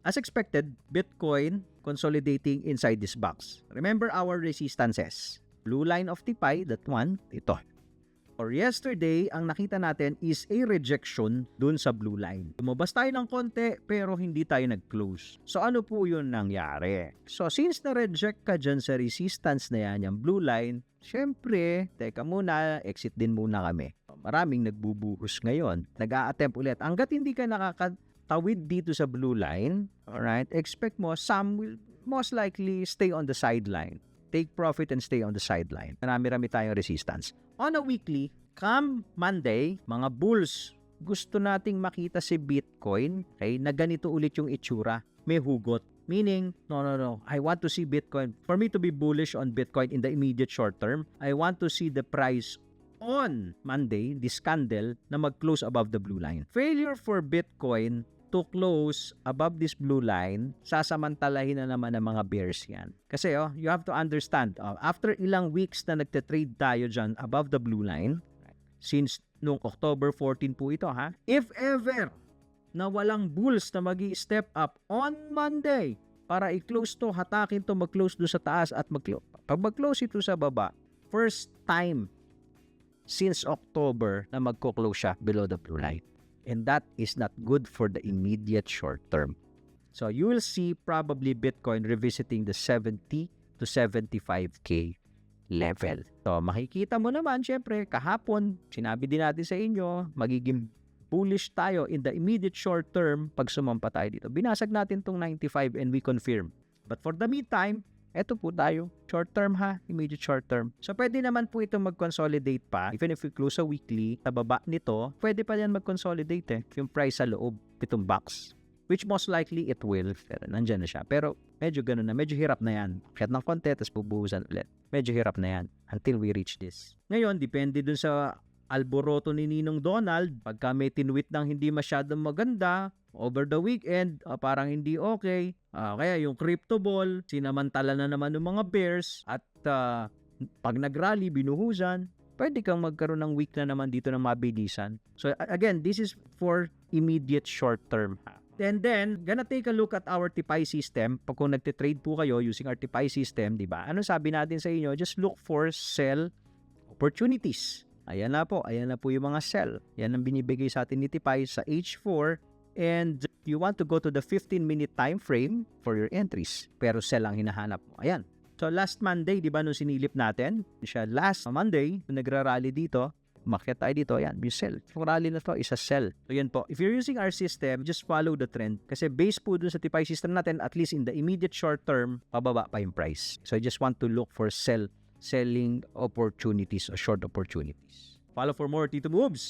As expected, Bitcoin consolidating inside this box. Remember our resistances. Blue line of TPY, that one, ito. Or yesterday, ang nakita natin is a rejection dun sa blue line. Lumabas tayo ng konti pero hindi tayo nag-close. So ano po yun nangyari? So since na-reject ka dyan sa resistance na yan, yung blue line, syempre, teka muna, exit din muna kami. Maraming nagbubuhos ngayon. Nag-a-attempt ulit. Hanggat hindi ka nakakatawid dito sa blue line, alright, expect mo, some will most likely stay on the sideline. Take profit and stay on the sideline. Marami-rami tayong resistance. On a weekly, come Monday, mga bulls, gusto nating makita si Bitcoin, okay, na ganito ulit yung itsura. May hugot. Meaning, no. I want to see Bitcoin. For me to be bullish on Bitcoin in the immediate short term, I want to see the price on Monday, this candle, na mag-close above the blue line. Failure for Bitcoin to close above this blue line, sasamantalahin na naman ng mga bears yan. Kasi you have to understand, after ilang weeks na nagte-trade tayo dyan above the blue line, since nung October 14 po ito if ever na walang bulls na magi-step up on Monday para i-close to, hatakin to, mag-close doon sa taas at mag-close. Pag mag-close ito sa baba, first time since October na magko-close siya below the blue line. And that is not good for the immediate short term. So you will see probably Bitcoin revisiting the 70 to 75K level. So makikita mo naman, syempre, kahapon, sinabi din natin sa inyo, magiging bullish tayo in the immediate short term pag sumampa tayo dito. Binasag natin tong 95 and we confirm. But for the meantime, eto po tayo. Short term immediate short term. So pwede naman po ito mag-consolidate pa. Even if we close a weekly, sa baba nito, pwede pa yan mag-consolidate yung price sa loob itong box. Which most likely it will. Pero nandyan na siya. Pero medyo ganun na. Medyo hirap na yan. Kaya ng konti, tapos bubuhusan ulit. Medyo hirap na yan until we reach this. Ngayon, depende dun sa alboroto ni Ninong Donald. Pagka may tinweet ng hindi masyadong maganda, over the weekend, parang hindi okay. Kaya yung crypto ball, sinamantala na naman ng mga bears at pag nag-rally, binuhusan, pwede kang magkaroon ng week na naman dito ng mabilisan. So again, this is for immediate short term. And then, gonna take a look at our TPY system. Pag kung nagtitrade po kayo using our TPY system, di ba? Ano sabi natin sa inyo? Just look for sell opportunities. Ayan na po yung mga sell. Yan ang binibigay sa atin ni TPY sa H4. And you want to go to the 15-minute time frame for your entries. Pero sell ang hinahanap mo. Ayan. So last Monday, di ba, nung sinilip natin, siya last Monday, nung nagra-rally dito, umakyat tayo dito, ayan, may sell. Yung rally na to is a sell. So yan po. If you're using our system, just follow the trend. Kasi based po dun sa TPY system natin, at least in the immediate short term, pababa pa yung price. So I just want to look for selling opportunities or short opportunities. Follow for more Tito Moves.